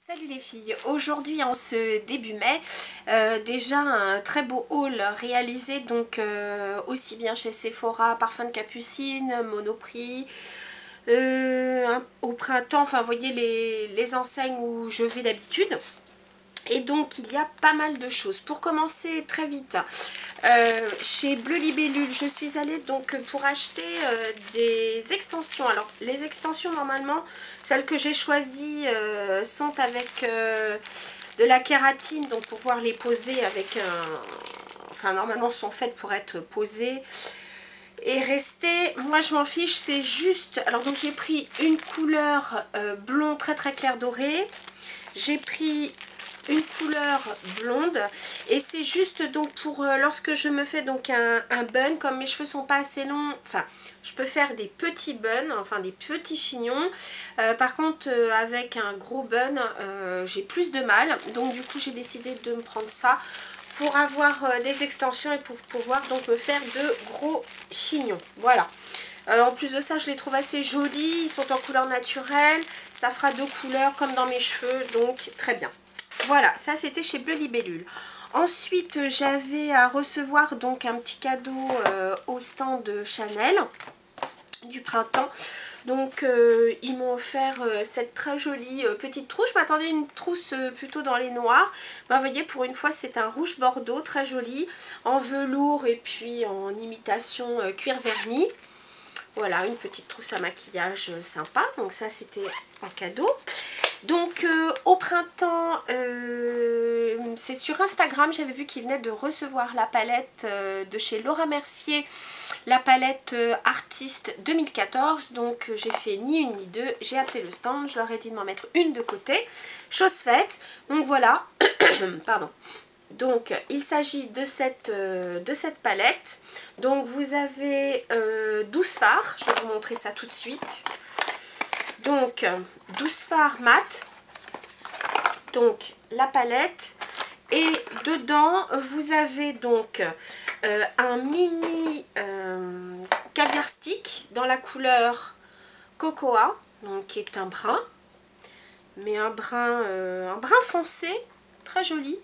Salut les filles, aujourd'hui en ce début mai, déjà un très beau haul réalisé donc aussi bien chez Sephora, Parfum de Capucine, Monoprix, au printemps, enfin vous voyez les enseignes où je vais d'habitude. Et donc il y a pas mal de choses. Pour commencer très vite, chez Bleu Libellule, je suis allée donc pour acheter des extensions. Alors les extensions normalement, celles que j'ai choisies sont avec de la kératine, donc pour pouvoir les poser avec un... Enfin normalement sont faites pour être posées et rester. Moi je m'en fiche, c'est juste... Alors donc j'ai pris une couleur blond très très clair doré. J'ai pris une couleur blonde et c'est juste donc pour lorsque je me fais donc un bun, comme mes cheveux sont pas assez longs, enfin je peux faire des petits buns, enfin des petits chignons, par contre avec un gros bun j'ai plus de mal, donc du coup j'ai décidé de me prendre ça pour avoir des extensions et pour pouvoir donc me faire de gros chignons. Voilà. En plus de ça, je les trouve assez jolis, ils sont en couleur naturelle, ça fera deux couleurs comme dans mes cheveux, donc très bien. Voilà, ça c'était chez Bleu Libellule. Ensuite, j'avais à recevoir donc un petit cadeau au stand de Chanel du printemps. Donc ils m'ont offert cette très jolie petite trousse. Je m'attendais à une trousse plutôt dans les noirs. Bah, vous voyez, pour une fois c'est un rouge bordeaux très joli, en velours et puis en imitation cuir verni. Voilà, une petite trousse à maquillage sympa. Donc ça c'était un cadeau. Donc au printemps, c'est sur Instagram, j'avais vu qu'ils venaient de recevoir la palette de chez Laura Mercier, la palette Artiste 2014. Donc j'ai fait ni une ni deux, j'ai appelé le stand, je leur ai dit de m'en mettre une de côté. Chose faite, donc voilà, pardon. Donc il s'agit de cette palette. Donc vous avez 12 fards, je vais vous montrer ça tout de suite. Donc 12 fards mat, donc la palette, et dedans vous avez donc un mini caviar stick dans la couleur cocoa, donc qui est un brun, mais un brun foncé, très joli.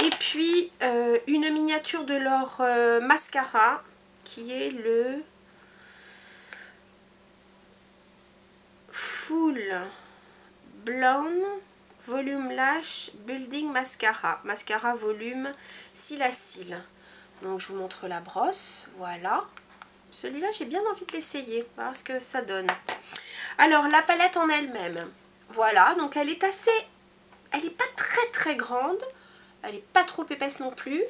Et puis une miniature de leur mascara qui est le Full Blonde Volume Lash Building Mascara. Mascara volume cils à cils. Donc je vous montre la brosse. Voilà. Celui-là, j'ai bien envie de l'essayer. Voir ce que ça donne. Alors, la palette en elle-même. Voilà. Donc elle est assez... Elle n'est pas très très grande. Elle n'est pas trop épaisse non plus.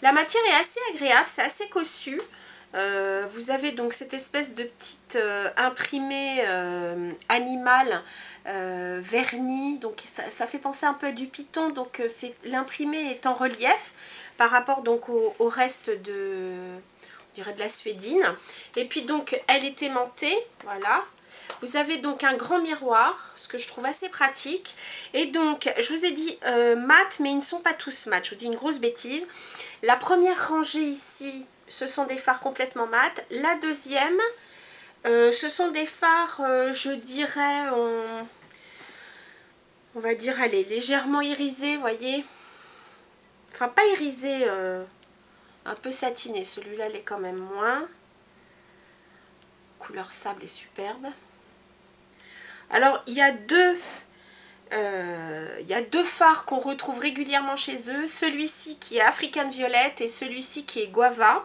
La matière est assez agréable. C'est assez cossu. Vous avez donc cette espèce de petite imprimée animale vernie, donc ça fait penser un peu à du Python, donc l'imprimé est en relief par rapport donc au reste de, on dirait de la suédine. Et puis donc elle est aimantée, voilà. Vous avez donc un grand miroir, ce que je trouve assez pratique. Et donc, je vous ai dit mat, mais ils ne sont pas tous mat. Je vous dis une grosse bêtise. La première rangée ici, ce sont des fards complètement mat. La deuxième, ce sont des fards, je dirais, on va dire, allez, légèrement irisés, vous voyez. Enfin, pas irisés, un peu satiné. Celui-là, il est quand même moins. Couleur sable est superbe. Alors, il y a deux fards qu'on retrouve régulièrement chez eux. Celui-ci qui est African Violet et celui-ci qui est Guava.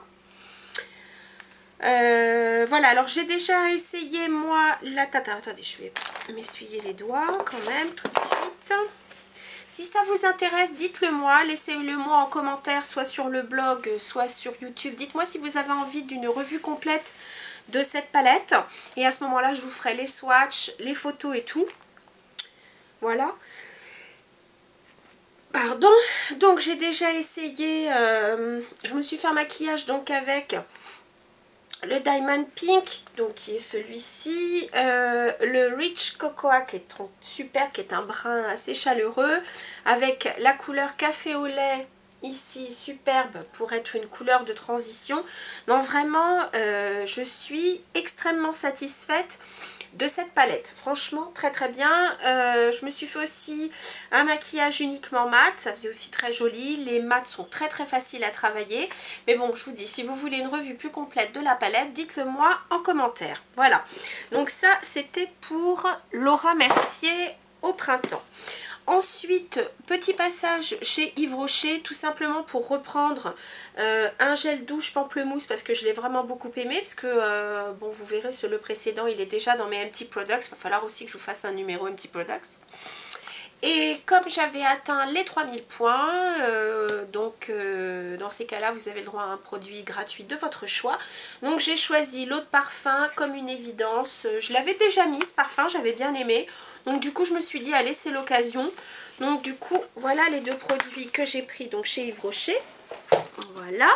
Voilà, alors j'ai déjà essayé moi la tata. Attendez, je vais m'essuyer les doigts quand même tout de suite. Si ça vous intéresse, dites-le moi, laissez-le moi en commentaire, soit sur le blog, soit sur YouTube. Dites-moi si vous avez envie d'une revue complète de cette palette. Et à ce moment-là, je vous ferai les swatchs, les photos et tout. Voilà. Pardon. Donc j'ai déjà essayé, je me suis fait un maquillage donc avec le Diamond Pink, donc qui est celui-ci, le Rich Cocoa qui est super, qui est un brun assez chaleureux, avec la couleur café au lait ici superbe pour être une couleur de transition. Non, vraiment, je suis extrêmement satisfaite de cette palette. Franchement, très très bien. Je me suis fait aussi un maquillage uniquement mat. Ça faisait aussi très joli. Les mats sont très très faciles à travailler. Mais bon, je vous dis, si vous voulez une revue plus complète de la palette, dites-le moi en commentaire. Voilà. Donc ça, c'était pour Laura Mercier au printemps. Ensuite, petit passage chez Yves Rocher, tout simplement pour reprendre un gel douche pamplemousse parce que je l'ai vraiment beaucoup aimé, parce que, bon, vous verrez, le précédent, il est déjà dans mes Empty Products, il va falloir aussi que je vous fasse un numéro Empty Products. Et comme j'avais atteint les 3000 points, dans ces cas-là, vous avez le droit à un produit gratuit de votre choix. Donc j'ai choisi l'eau de parfum comme une évidence. Je l'avais déjà mis ce parfum, j'avais bien aimé. Donc du coup, je me suis dit, allez, c'est l'occasion. Donc du coup, voilà les deux produits que j'ai pris donc chez Yves Rocher. Voilà.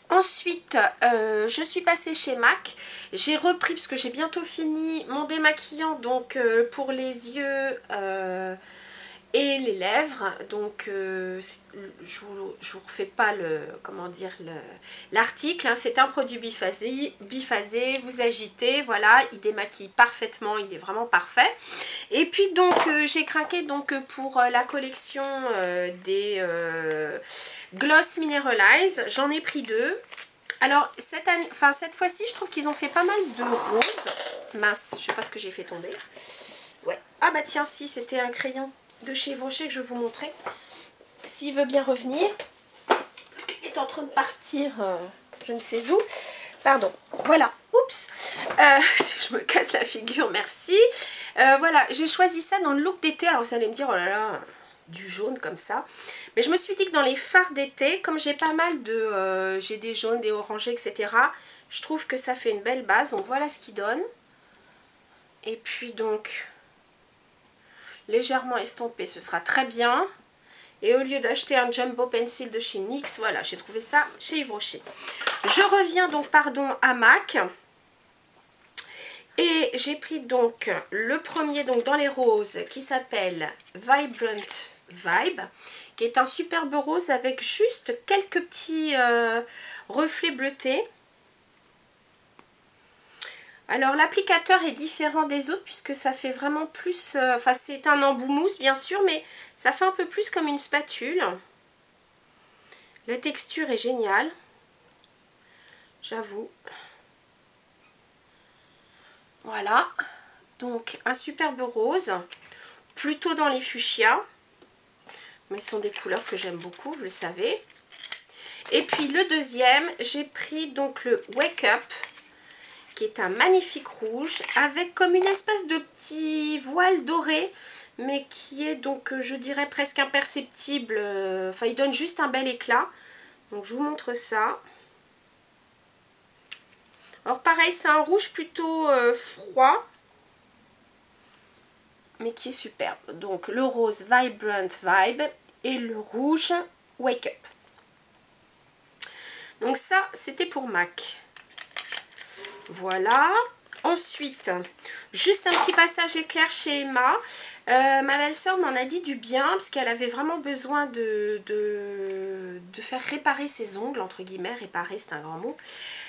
Ensuite, je suis passée chez MAC. J'ai repris, parce que j'ai bientôt fini, mon démaquillant donc pour les yeux et les lèvres. Donc, je vous refais pas l'article. Hein. C'est un produit biphasé. Vous agitez, voilà, il démaquille parfaitement, il est vraiment parfait. Et puis donc, j'ai craqué donc pour la collection des Gloss Mineralize. J'en ai pris deux. Alors, cette fois-ci, je trouve qu'ils ont fait pas mal de roses. Mince, je sais pas ce que j'ai fait tomber. Ouais. Ah bah tiens, si, c'était un crayon de chez Rocher que je vais vous montrer. S'il veut bien revenir. Parce qu'il est en train de partir, je ne sais où. Pardon. Voilà. Oups. Je me casse la figure, merci. Voilà, j'ai choisi ça dans le look d'été. Alors, vous allez me dire, oh là là, du jaune comme ça. Mais je me suis dit que dans les fards d'été, comme j'ai pas mal de... j'ai des jaunes, des orangés, etc. Je trouve que ça fait une belle base. Donc voilà ce qu'il donne. Et puis donc, légèrement estompé, ce sera très bien. Et au lieu d'acheter un Jumbo Pencil de chez NYX, voilà, j'ai trouvé ça chez Yves Rocher. Je reviens donc, pardon, à MAC. Et j'ai pris donc le premier donc dans les roses qui s'appelle Vibrant Vibe, qui est un superbe rose avec juste quelques petits reflets bleutés. Alors l'applicateur est différent des autres puisque ça fait vraiment plus, enfin c'est un embout mousse bien sûr, mais ça fait un peu plus comme une spatule. La texture est géniale, j'avoue. Voilà, donc un superbe rose, plutôt dans les fuchsias, mais ce sont des couleurs que j'aime beaucoup, vous le savez. Et puis le deuxième, j'ai pris donc le Wake Up, qui est un magnifique rouge, avec comme une espèce de petit voile doré, mais qui est donc, je dirais, presque imperceptible. Enfin, il donne juste un bel éclat. Donc, je vous montre ça. Alors, pareil, c'est un rouge plutôt froid, mais qui est superbe. Donc, le rose Vibrant Vibe et le rouge Wake Up. Donc, ça, c'était pour MAC. Voilà. Ensuite, juste un petit passage éclair chez Emma. Ma belle-sœur m'en a dit du bien parce qu'elle avait vraiment besoin de faire réparer ses ongles, entre guillemets. Réparer, c'est un grand mot.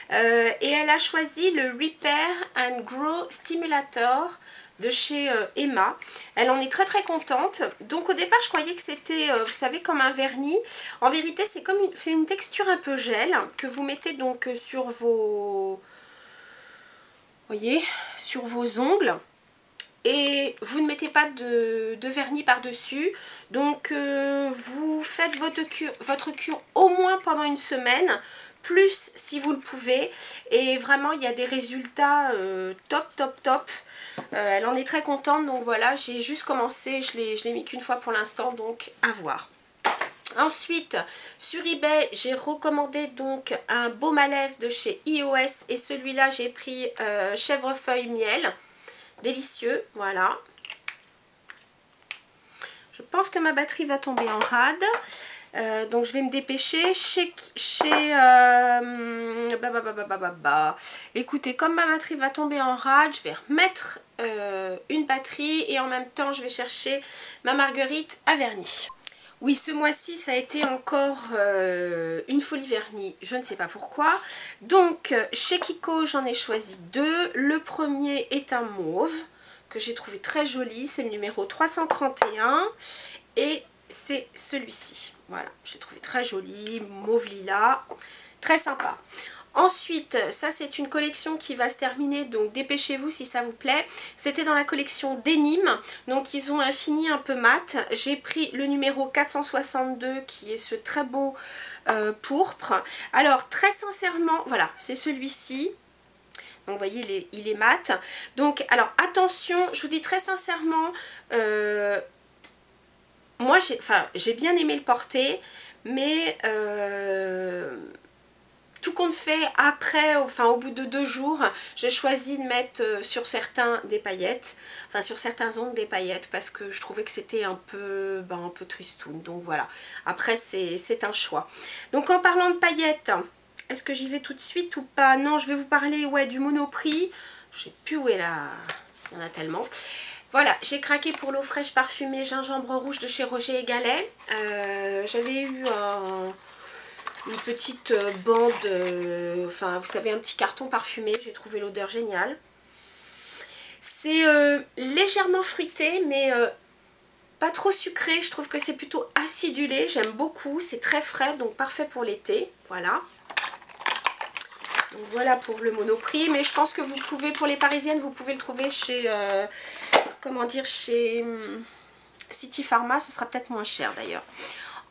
Et elle a choisi le Repair and Grow Stimulator de chez Emma. Elle en est très très contente. Donc au départ je croyais que c'était, vous savez, comme un vernis. En vérité c'est une texture un peu gel que vous mettez donc sur vos... voyez, sur vos ongles, et vous ne mettez pas de vernis par-dessus. Donc vous faites votre cure au moins pendant une semaine, plus si vous le pouvez, et vraiment il y a des résultats top. Elle en est très contente, donc voilà, j'ai juste commencé, je l'ai mis qu'une fois pour l'instant, donc à voir. Ensuite, sur eBay, j'ai recommandé donc un baume à lèvres de chez iOS, et celui-là, j'ai pris chèvrefeuille miel. Délicieux, voilà. Je pense que ma batterie va tomber en rade. Donc, je vais me dépêcher. Écoutez, comme ma batterie va tomber en rade, je vais remettre une batterie et en même temps, je vais chercher ma marguerite à vernis. Oui, ce mois-ci, ça a été encore une folie vernis, je ne sais pas pourquoi. Donc, chez Kiko, j'en ai choisi deux. Le premier est un mauve, que j'ai trouvé très joli. C'est le numéro 331. Et c'est celui-ci. Voilà, j'ai trouvé très joli, mauve lilas, très sympa. Ensuite, ça c'est une collection qui va se terminer, donc dépêchez-vous si ça vous plaît. C'était dans la collection Denim, donc ils ont un fini un peu mat. J'ai pris le numéro 462 qui est ce très beau pourpre. Alors très sincèrement, voilà, c'est celui-ci. Donc vous voyez, il est mat. Donc alors attention, je vous dis très sincèrement, moi j'ai bien aimé le porter, mais tout compte fait, après, enfin au bout de 2 jours, j'ai choisi de mettre sur certains des paillettes, enfin sur certains ongles des paillettes, parce que je trouvais que c'était un peu tristoun. Donc voilà, après c'est un choix. Donc en parlant de paillettes, est-ce que j'y vais tout de suite ou pas? Non, je vais vous parler du Monoprix. Je sais plus où est la... Il y en a tellement. Voilà, j'ai craqué pour l'eau fraîche parfumée gingembre rouge de chez Roger et Gallet. J'avais eu une petite bande, enfin vous savez, un petit carton parfumé. J'ai trouvé l'odeur géniale. C'est légèrement fruité, mais pas trop sucré. Je trouve que c'est plutôt acidulé. J'aime beaucoup. C'est très frais, donc parfait pour l'été. Voilà. Donc voilà pour le Monoprix, mais je pense que vous pouvez, pour les parisiennes, vous pouvez le trouver chez, comment dire, chez City Pharma, ce sera peut-être moins cher d'ailleurs.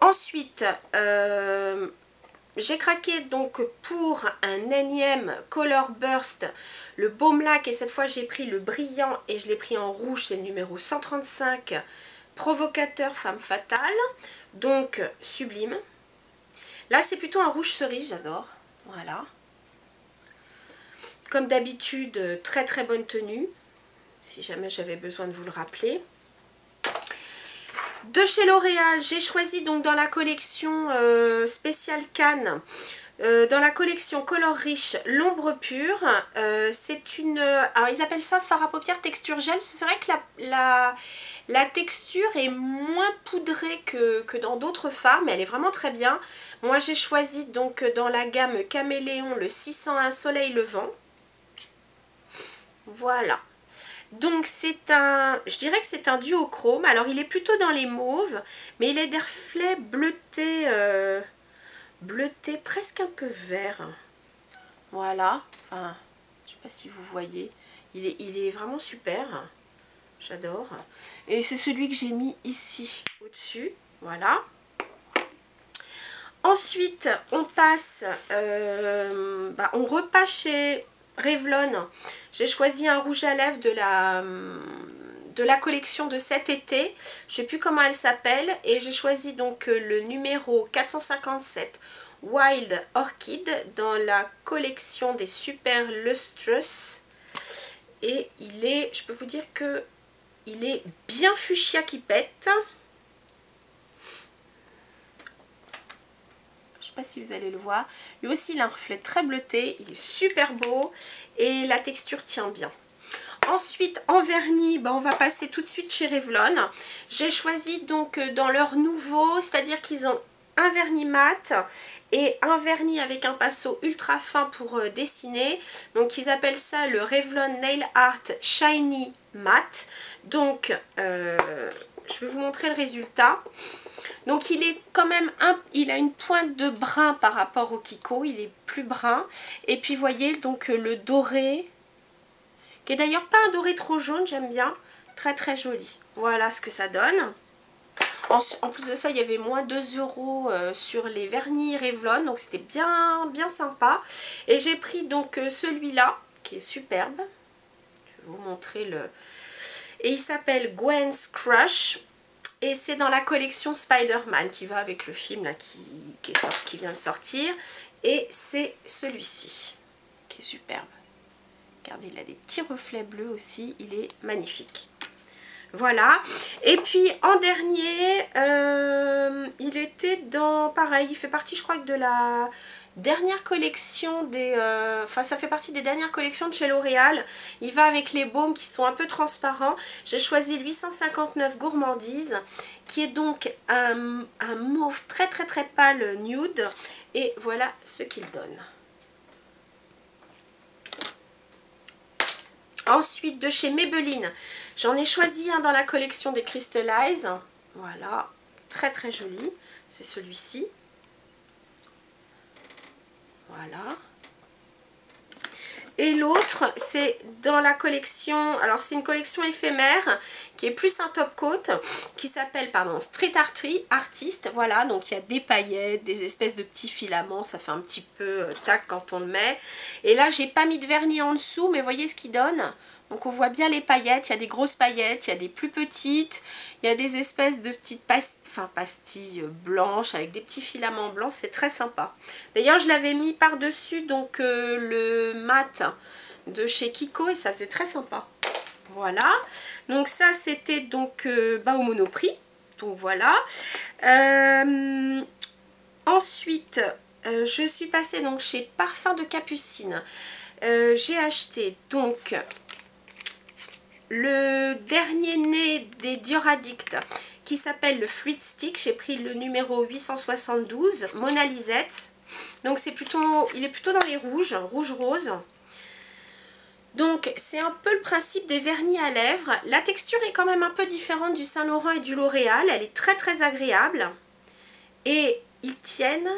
Ensuite, j'ai craqué donc pour un énième Color Burst, le Baume Lac, et cette fois j'ai pris le brillant et je l'ai pris en rouge, c'est le numéro 135, Provocateur Femme Fatale, donc sublime. Là c'est plutôt un rouge cerise, j'adore, voilà. Comme d'habitude, très très bonne tenue, si jamais j'avais besoin de vous le rappeler. De chez L'Oréal, j'ai choisi donc dans la collection spéciale Cannes, dans la collection Color Riche, l'ombre pure. C'est une... alors ils appellent ça fard à paupières texture gel. C'est vrai que la texture est moins poudrée que dans d'autres fards, mais elle est vraiment très bien. Moi j'ai choisi donc dans la gamme Caméléon le 601 Soleil Levant. Voilà. Donc c'est un, je dirais que c'est un duochrome. Alors il est plutôt dans les mauves, mais il a des reflets bleutés, bleutés presque un peu vert. Voilà. Enfin, je sais pas si vous voyez. Il est vraiment super. J'adore. Et c'est celui que j'ai mis ici au-dessus. Voilà. Ensuite, on passe, on repasse chez Revlon. J'ai choisi un rouge à lèvres de la collection de cet été. Je ne sais plus comment elle s'appelle. Et j'ai choisi donc le numéro 457 Wild Orchid dans la collection des Super Lustrous. Et il est, je peux vous dire que il est bien fuchsia qui pète. Pas si vous allez le voir, lui aussi il a un reflet très bleuté, il est super beau et la texture tient bien. Ensuite en vernis, on va passer tout de suite chez Revlon. J'ai choisi donc dans leur nouveau, c'est à dire qu'ils ont un vernis mat et un vernis avec un pinceau ultra fin pour dessiner. Donc ils appellent ça le Revlon Nail Art Shiny Matte. Donc je vais vous montrer le résultat. Donc il est quand même, il a une pointe de brun par rapport au Kiko, il est plus brun. Et puis vous voyez donc le doré, qui est d'ailleurs pas un doré trop jaune, j'aime bien, très très joli. Voilà ce que ça donne. En plus de ça, il y avait moins 2 € sur les vernis Revlon, donc c'était bien sympa. Et j'ai pris donc celui-là, qui est superbe. Je vais vous montrer le... Et il s'appelle Gwen's Crush. Et c'est dans la collection Spider-Man qui va avec le film là, qui vient de sortir. Et c'est celui-ci qui est superbe. Regardez, il a des petits reflets bleus aussi. Il est magnifique. Voilà. Et puis en dernier, il était dans, pareil, il fait partie je crois de la dernière collection des... enfin ça fait partie des dernières collections de chez L'Oréal. Il va avec les baumes qui sont un peu transparents. J'ai choisi 859 Gourmandise, qui est donc un mauve très très très pâle nude. Et voilà ce qu'il donne. Ensuite, de chez Maybelline, j'en ai choisi un dans la collection des Crystallize. Voilà, très très joli. C'est celui-ci. Voilà. Et l'autre, c'est dans la collection, alors c'est une collection éphémère qui est plus un top coat, qui s'appelle, pardon, Street Artist. Voilà, donc il y a des paillettes, des espèces de petits filaments, ça fait un petit peu tac quand on le met. Et là, j'ai pas mis de vernis en dessous, mais voyez ce qu'il donne. Donc on voit bien les paillettes, il y a des grosses paillettes, il y a des plus petites, il y a des espèces de petites pastilles blanches avec des petits filaments blancs, c'est très sympa. D'ailleurs je l'avais mis par-dessus donc le mat de chez Kiko et ça faisait très sympa. Voilà, donc ça c'était donc au Monoprix, donc voilà. Ensuite je suis passée donc chez Parfum de Capucine. J'ai acheté donc le dernier né des Dior Addict qui s'appelle le Fluid Stick. J'ai pris le numéro 872, Mona Lisette. Donc c'est plutôt, il est plutôt dans les rouges, rouge rose. Donc c'est un peu le principe des vernis à lèvres. La texture est quand même un peu différente du Saint Laurent et du L'Oréal. Elle est très très agréable. Et ils tiennent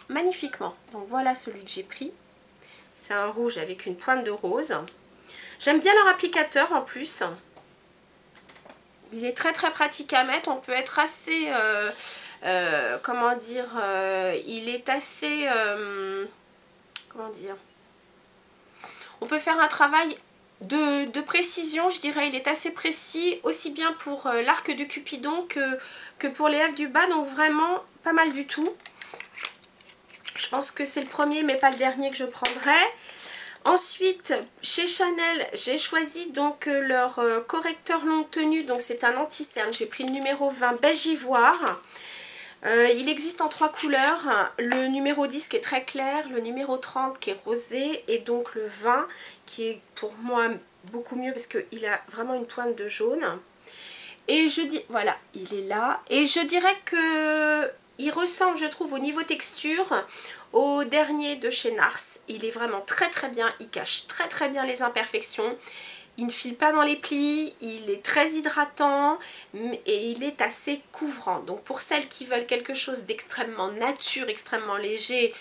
magnifiquement. Donc voilà celui que j'ai pris. C'est un rouge avec une pointe de rose. J'aime bien leur applicateur en plus. Il est très très pratique à mettre. On peut être assez... comment dire, il est assez... comment dire, on peut faire un travail de précision, je dirais. Il est assez précis, aussi bien pour l'arc du Cupidon que pour les lèvres du bas. Donc vraiment pas mal du tout. Je pense que c'est le premier mais pas le dernier que je prendrai. Ensuite, chez Chanel, j'ai choisi donc leur correcteur longue tenue. Donc c'est un anti-cerne. J'ai pris le numéro 20 beige ivoire. Il existe en 3 couleurs. Le numéro 10 qui est très clair, le numéro 30 qui est rosé et donc le 20 qui est pour moi beaucoup mieux parce qu'il a vraiment une pointe de jaune. Et je dis, voilà, il est là. Et je dirais que il ressemble, je trouve, au niveau texture au dernier de chez Nars. Il est vraiment très très bien, il cache très très bien les imperfections. Il ne file pas dans les plis, il est très hydratant et il est assez couvrant. Donc pour celles qui veulent quelque chose d'extrêmement nature, extrêmement léger,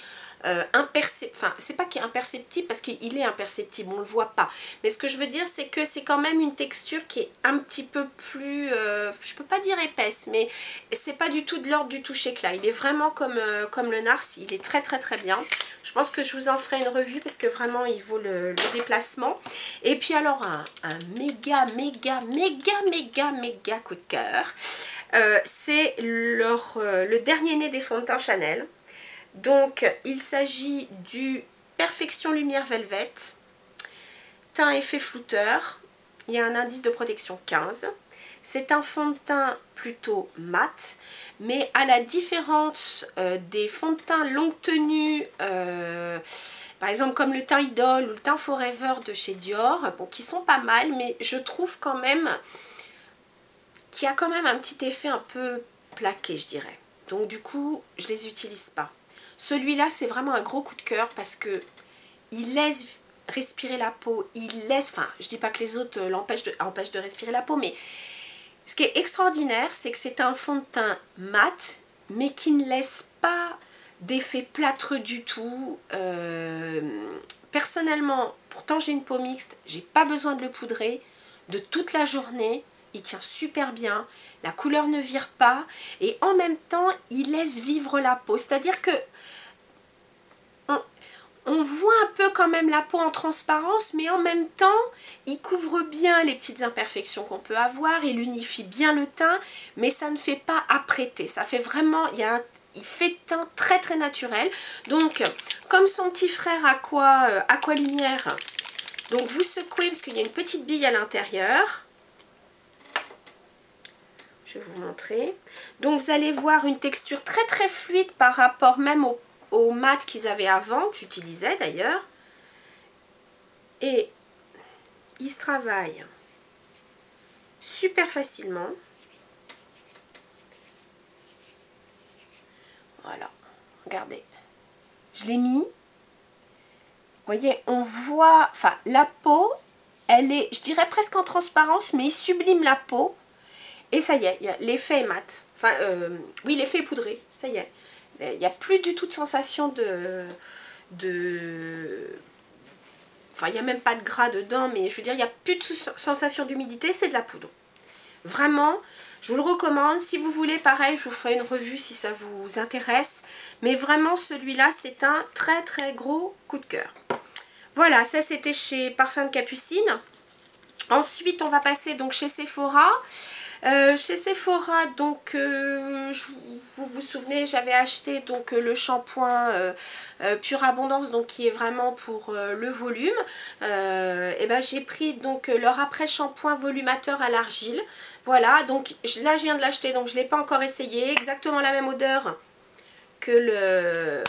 enfin c'est pas qu'il est imperceptible parce qu'il est imperceptible, on le voit pas. Mais ce que je veux dire c'est que c'est quand même une texture qui est un petit peu plus, je peux pas dire épaisse, mais c'est pas du tout de l'ordre du toucher éclat. Il est vraiment comme le Nars, il est très très très bien. Je pense que je vous en ferai une revue parce que vraiment il vaut le déplacement. Et puis alors un méga coup de cœur, c'est le dernier né des fonds de teint Chanel. Donc il s'agit du Perfection Lumière Velvet, teint effet flouteur. Il y a un indice de protection 15. C'est un fond de teint plutôt mat, mais à la différence des fonds de teint longue tenue, par exemple comme le teint Idol ou le teint Forever de chez Dior, bon, qui sont pas mal, mais je trouve quand même qu'il y a quand même un petit effet un peu plaqué, je dirais. Donc du coup, je les utilise pas. Celui-là, c'est vraiment un gros coup de cœur parce que il laisse respirer la peau, il laisse, enfin, je dis pas que les autres empêchent de respirer la peau, mais ce qui est extraordinaire, c'est que c'est un fond de teint mat, mais qui ne laisse pas d'effet plâtreux du tout. Personnellement, pourtant j'ai une peau mixte, j'ai pas besoin de le poudrer de toute la journée. Il tient super bien, la couleur ne vire pas et en même temps il laisse vivre la peau. C'est-à-dire que on voit un peu quand même la peau en transparence, mais en même temps il couvre bien les petites imperfections qu'on peut avoir, il unifie bien le teint, mais ça ne fait pas apprêter. Ça fait vraiment, il fait teint très très naturel. Donc comme son petit frère Aqua Lumière, donc vous secouez parce qu'il y a une petite bille à l'intérieur. Je vais vous montrer. Donc vous allez voir une texture très très fluide par rapport même au mat qu'ils avaient avant, que j'utilisais d'ailleurs. Et il se travaille super facilement. Voilà, regardez. Je l'ai mis. Vous voyez, on voit, enfin la peau, elle est, je dirais presque en transparence, mais il sublime la peau. Et ça y est, l'effet est mat. Enfin, oui, l'effet est poudré, ça y est. Il n'y a plus du tout de sensation Enfin, il n'y a même pas de gras dedans, mais je veux dire, il n'y a plus de sensation d'humidité, c'est de la poudre. Vraiment, je vous le recommande. Si vous voulez, pareil, je vous ferai une revue si ça vous intéresse. Mais vraiment, celui-là, c'est un très très gros coup de cœur. Voilà, ça c'était chez Parfums de Capucine. Ensuite, on va passer donc chez Sephora. Chez Sephora, donc, vous vous souvenez, j'avais acheté donc le shampoing Pure Abondance, donc qui est vraiment pour le volume. Et ben j'ai pris donc leur après shampoing volumateur à l'argile. Voilà, donc là je viens de l'acheter, donc je ne l'ai pas encore essayé. Exactement la même odeur que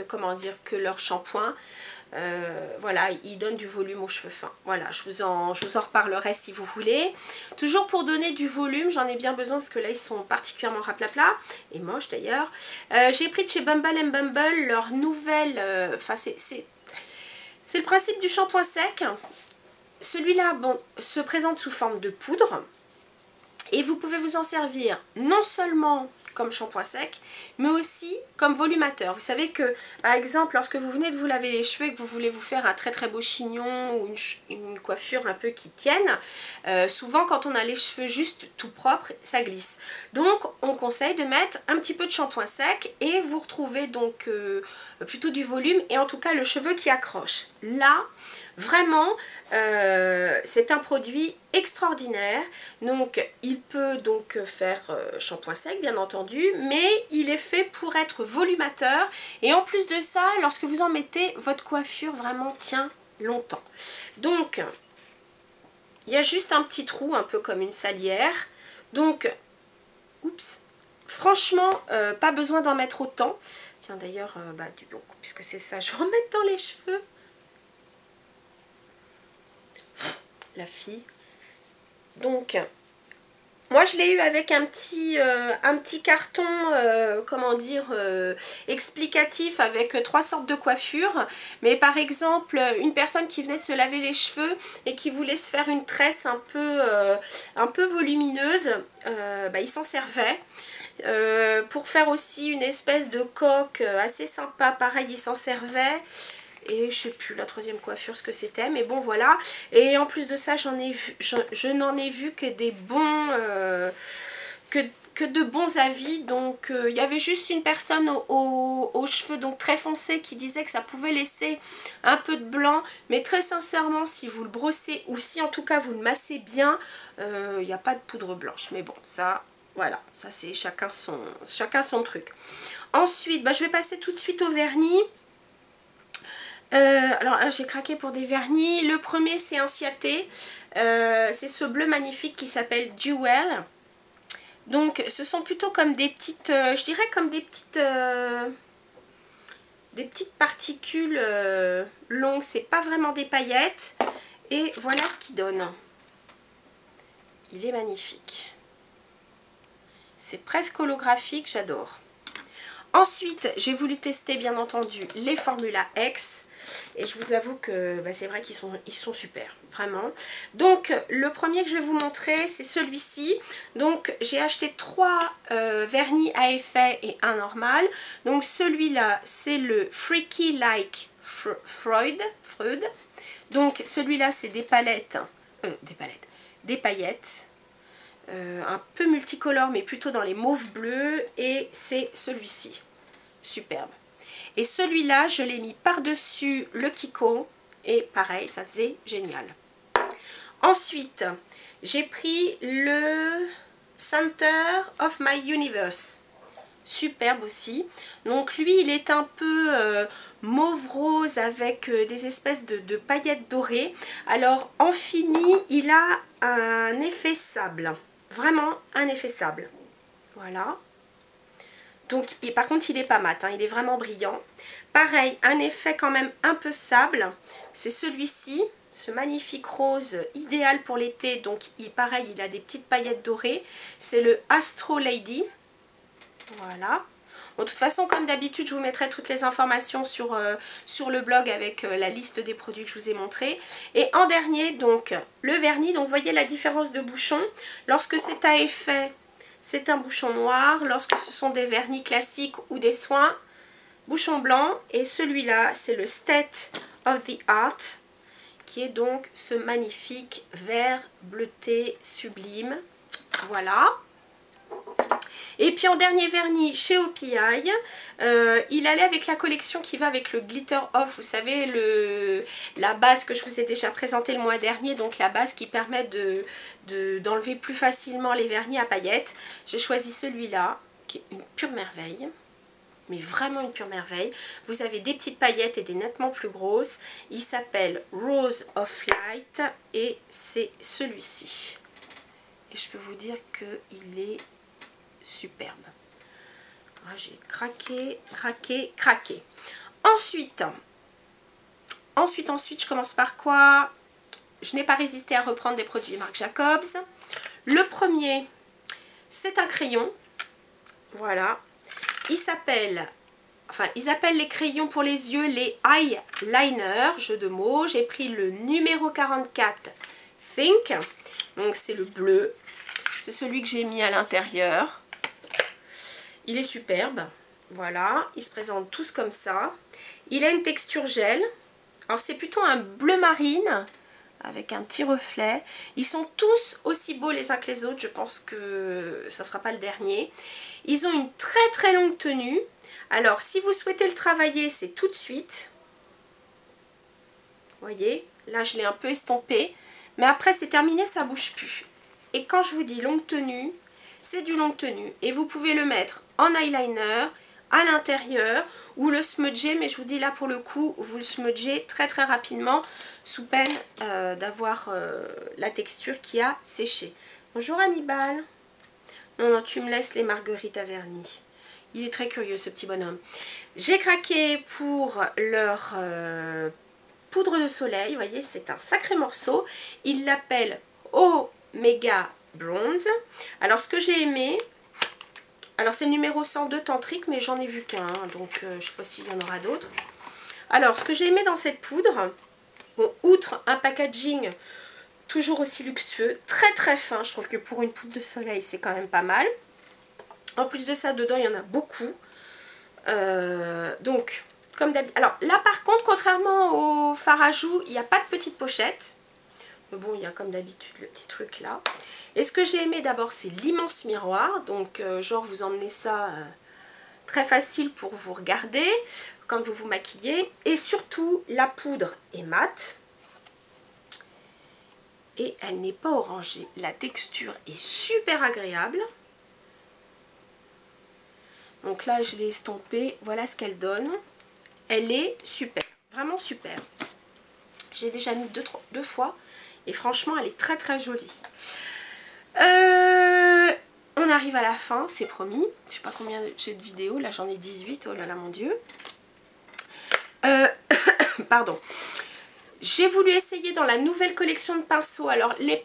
comment dire, que leur shampoing. Voilà, il donne du volume aux cheveux fins. Voilà, je vous en reparlerai si vous voulez. Toujours pour donner du volume, j'en ai bien besoin parce que là ils sont particulièrement raplapla et moches d'ailleurs. J'ai pris de chez Bumble & Bumble leur nouvelle, enfin c'est le principe du shampoing sec. Celui-là, bon, se présente sous forme de poudre. Et vous pouvez vous en servir non seulement comme shampoing sec, mais aussi comme volumateur. Vous savez que, par exemple, lorsque vous venez de vous laver les cheveux et que vous voulez vous faire un très très beau chignon ou une coiffure un peu qui tienne, souvent quand on a les cheveux juste tout propres, ça glisse. Donc on conseille de mettre un petit peu de shampoing sec et vous retrouvez donc plutôt du volume et en tout cas le cheveu qui accroche. Là, vraiment, c'est un produit extraordinaire. Donc, il peut donc faire shampoing sec, bien entendu, mais il est fait pour être volumateur. Et en plus de ça, lorsque vous en mettez, votre coiffure vraiment tient longtemps. Donc, il y a juste un petit trou, un peu comme une salière. Donc, oups, franchement, pas besoin d'en mettre autant. Tiens, d'ailleurs, donc, puisque c'est ça, je vais en mettre dans les cheveux. La fille. Donc, moi je l'ai eu avec un petit carton, comment dire, explicatif avec 3 sortes de coiffures. Mais par exemple, une personne qui venait de se laver les cheveux et qui voulait se faire une tresse un peu volumineuse, il s'en servait. Pour faire aussi une espèce de coque assez sympa, pareil, il s'en servait. Et je sais plus la troisième coiffure ce que c'était, mais bon voilà. Et en plus de ça, je n'en ai vu que des bons que de bons avis. Donc il y avait juste une personne aux cheveux donc très foncés qui disait que ça pouvait laisser un peu de blanc, mais très sincèrement si vous le brossez ou si en tout cas vous le massez bien, il n'y a pas de poudre blanche. Mais bon, ça voilà, ça c'est chacun son truc. Ensuite, je vais passer tout de suite au vernis. Alors là j'ai craqué pour des vernis. Le premier c'est un Ciaté, c'est ce bleu magnifique qui s'appelle Duel. Donc ce sont plutôt comme des petites, je dirais comme des petites particules longues, c'est pas vraiment des paillettes. Et voilà ce qu'il donne. Il est magnifique. C'est presque holographique, j'adore. Ensuite, j'ai voulu tester bien entendu les Formula X. Et je vous avoue que c'est vrai qu'ils sont super, vraiment. Donc, le premier que je vais vous montrer, c'est celui-ci. Donc, j'ai acheté 3 vernis à effet et un normal. Donc, celui-là, c'est le Freaky Like Freud. Donc, celui-là, c'est des palettes, des paillettes. Un peu multicolore, mais plutôt dans les mauves bleus. Et c'est celui-ci. Superbe. Et celui-là, je l'ai mis par-dessus le Kiko. Et pareil, ça faisait génial. Ensuite, j'ai pris le Center of My Universe. Superbe aussi. Donc lui, il est un peu mauve rose avec des espèces de paillettes dorées. Alors, en fini, il a un effet sable. vraiment un effet sable. Voilà. Donc, et par contre, il n'est pas mat, hein, il est vraiment brillant. Pareil, un effet quand même un peu sable. C'est celui-ci, ce magnifique rose idéal pour l'été. Donc, pareil, il a des petites paillettes dorées. C'est le Astro Lady. Voilà. Bon, de toute façon, comme d'habitude, je vous mettrai toutes les informations sur le blog avec la liste des produits que je vous ai montrés. Et en dernier, donc, le vernis. Donc, vous voyez la différence de bouchon. Lorsque c'est à effet, c'est un bouchon noir. Lorsque ce sont des vernis classiques ou des soins, bouchon blanc. Et celui-là, c'est le State of the Art, qui est donc ce magnifique vert bleuté sublime. Voilà. Et puis en dernier vernis chez OPI, il allait avec la collection qui va avec le Glitter Off, vous savez, la base que je vous ai déjà présentée le mois dernier, donc la base qui permet d'enlever plus facilement les vernis à paillettes. J'ai choisi celui-là, qui est une pure merveille, mais vraiment une pure merveille. Vous avez des petites paillettes et des nettement plus grosses. Il s'appelle Rose of Light et c'est celui-ci. Et je peux vous dire qu'il est superbe. Ah, j'ai craqué, craqué, craqué. Ensuite, je commence par quoi? Je n'ai pas résisté à reprendre des produits Marc Jacobs. Le premier, c'est un crayon. Voilà. Il s'appelle, enfin, ils appellent les crayons pour les yeux les eyeliners, jeu de mots. J'ai pris le numéro 44 Think. Donc, c'est le bleu. C'est celui que j'ai mis à l'intérieur. Il est superbe, voilà, ils se présentent tous comme ça. Il a une texture gel, alors c'est plutôt un bleu marine avec un petit reflet. Ils sont tous aussi beaux les uns que les autres, je pense que ça ne sera pas le dernier. Ils ont une très très longue tenue, alors si vous souhaitez le travailler, c'est tout de suite. Vous voyez, là je l'ai un peu estompé, mais après c'est terminé, ça ne bouge plus. Et quand je vous dis longue tenue, c'est du longue tenue et vous pouvez le mettre en eyeliner à l'intérieur ou le smudger, mais je vous dis là pour le coup vous le smudgez très très rapidement sous peine d'avoir la texture qui a séché. Bonjour Hannibal. Non, tu me laisses les marguerites à vernis. Il est très curieux ce petit bonhomme. J'ai craqué pour leur poudre de soleil, vous voyez c'est un sacré morceau. Ils l'appellent Omega Bronze. Alors ce que j'ai aimé, alors c'est le numéro 102 tantrique, mais j'en ai vu qu'un, donc je ne sais pas s'il y en aura d'autres. Alors ce que j'ai aimé dans cette poudre, bon, outre un packaging toujours aussi luxueux, très très fin, je trouve que pour une poudre de soleil c'est quand même pas mal. En plus de ça, dedans il y en a beaucoup. Donc comme d'habitude, alors là par contre, contrairement au fard à joues, il n'y a pas de petite pochette. Mais bon, il y a comme d'habitude le petit truc là. Et ce que j'ai aimé d'abord, c'est l'immense miroir. Donc, genre, vous emmenez ça très facile pour vous regarder quand vous vous maquillez. Et surtout, la poudre est mate. Et elle n'est pas orangée. La texture est super agréable. Donc là, je l'ai estompée. Voilà ce qu'elle donne. Elle est super. Vraiment super. J'ai déjà mis deux fois. Et franchement, elle est très très jolie. On arrive à la fin, c'est promis. Je sais pas combien j'ai de vidéos. Là, j'en ai 18. Oh là là, mon Dieu. Pardon. J'ai voulu essayer dans la nouvelle collection de pinceaux. Alors, les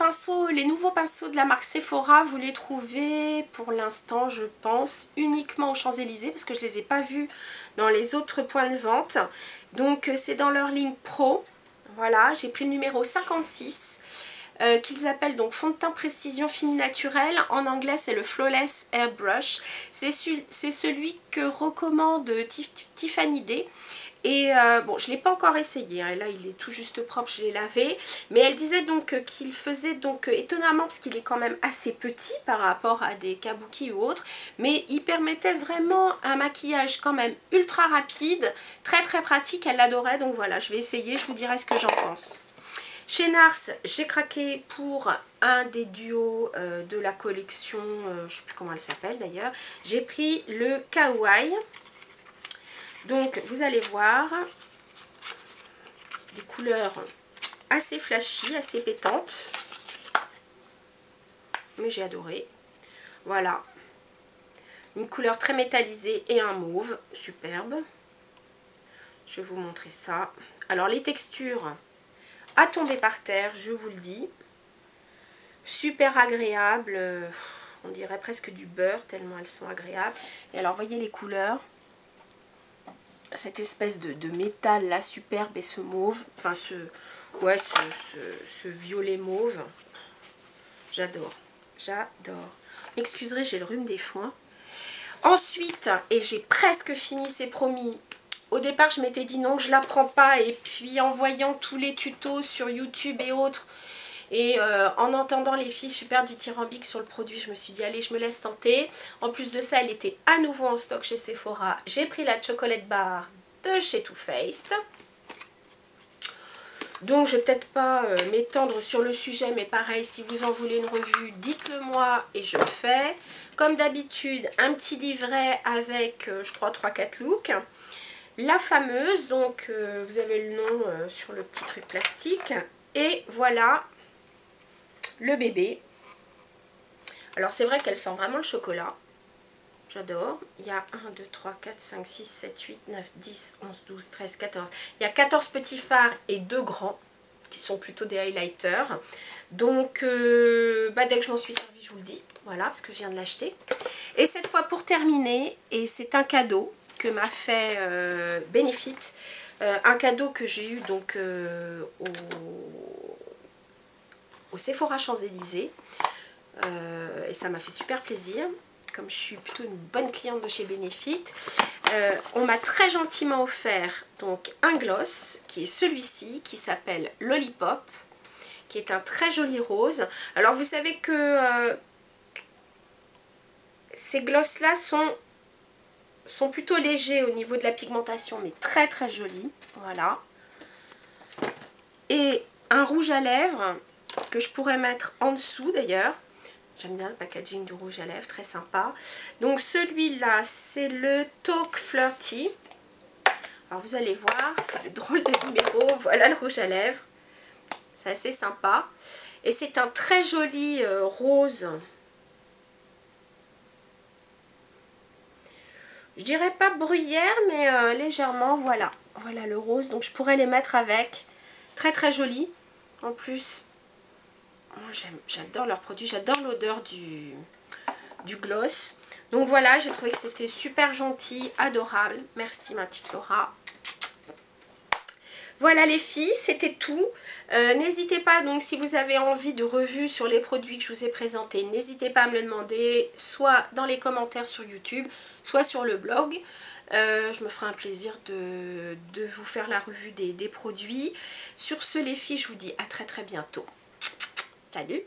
nouveaux pinceaux de la marque Sephora, vous les trouvez pour l'instant, je pense, uniquement aux Champs-Élysées parce que je ne les ai pas vus dans les autres points de vente. Donc, c'est dans leur ligne Pro. Voilà, j'ai pris le numéro 56 qu'ils appellent donc fond de teint précision fine naturelle. En anglais, c'est le Flawless Airbrush. C'est celui que recommande Tiffany Day. Et bon, je ne l'ai pas encore essayé, hein. Là il est tout juste propre, je l'ai lavé. Mais elle disait donc qu'il faisait donc étonnamment, parce qu'il est quand même assez petit par rapport à des kabuki ou autres, mais il permettait vraiment un maquillage quand même ultra rapide, très très pratique, elle l'adorait. Donc voilà, je vais essayer, je vous dirai ce que j'en pense. Chez Nars, j'ai craqué pour un des duos de la collection, je ne sais plus comment elle s'appelle d'ailleurs. J'ai pris le Kawaii. Donc vous allez voir des couleurs assez flashy, assez pétantes. mais j'ai adoré. Voilà. Une couleur très métallisée et un mauve. Superbe. Je vais vous montrer ça. Alors les textures à tomber par terre, je vous le dis. Super agréable. On dirait presque du beurre tellement elles sont agréables. Et alors voyez les couleurs. Cette espèce de métal là superbe et ce mauve. Enfin ce violet mauve. J'adore. J'adore. M'excuserez, j'ai le rhume des foins. Ensuite, et j'ai presque fini, c'est promis. Au départ, je m'étais dit non, je la prends pas. Et puis en voyant tous les tutos sur YouTube et autres, et en entendant les filles super dithyrambiques sur le produit, je me suis dit allez, je me laisse tenter. En plus de ça, elle était à nouveau en stock chez Sephora. J'ai pris la chocolate bar de chez Too Faced. Donc je vais peut-être pas m'étendre sur le sujet, mais pareil, si vous en voulez une revue, dites-le moi et je le fais. Comme d'habitude, un petit livret avec, je crois, 3-4 looks. La fameuse, donc vous avez le nom sur le petit truc plastique. Et voilà le bébé. Alors c'est vrai qu'elle sent vraiment le chocolat. J'adore. Il y a 1, 2, 3, 4, 5, 6, 7, 8, 9, 10, 11, 12, 13, 14. Il y a 14 petits fards et 2 grands qui sont plutôt des highlighters. Donc dès que je m'en suis servi, je vous le dis. Voilà, parce que je viens de l'acheter. Et cette fois pour terminer, et c'est un cadeau que m'a fait Benefit. Un cadeau que j'ai eu donc au Sephora Champs-Élysées. Et ça m'a fait super plaisir. Comme je suis plutôt une bonne cliente de chez Benefit, on m'a très gentiment offert donc un gloss qui est celui-ci, qui s'appelle Lollipop, qui est un très joli rose. Alors vous savez que ces gloss là sont plutôt légers au niveau de la pigmentation, mais très très jolis. Voilà. Et un rouge à lèvres que je pourrais mettre en dessous d'ailleurs. J'aime bien le packaging du rouge à lèvres, très sympa. Donc celui-là, c'est le Talk Flirty. Alors vous allez voir, c'est le drôle de numéro. Voilà le rouge à lèvres. C'est assez sympa. Et c'est un très joli rose. Je dirais pas bruyère, mais légèrement, voilà. Voilà le rose. Donc je pourrais les mettre avec. Très très joli. En plus, moi j'adore leurs produits, j'adore l'odeur du gloss. Donc voilà, j'ai trouvé que c'était super gentil, adorable. Merci ma petite Laura. Voilà les filles, c'était tout. N'hésitez pas, donc si vous avez envie de revues sur les produits que je vous ai présentés, n'hésitez pas à me le demander, soit dans les commentaires sur YouTube, soit sur le blog. Je me ferai un plaisir de vous faire la revue des produits. Sur ce les filles, je vous dis à très très bientôt. Salut!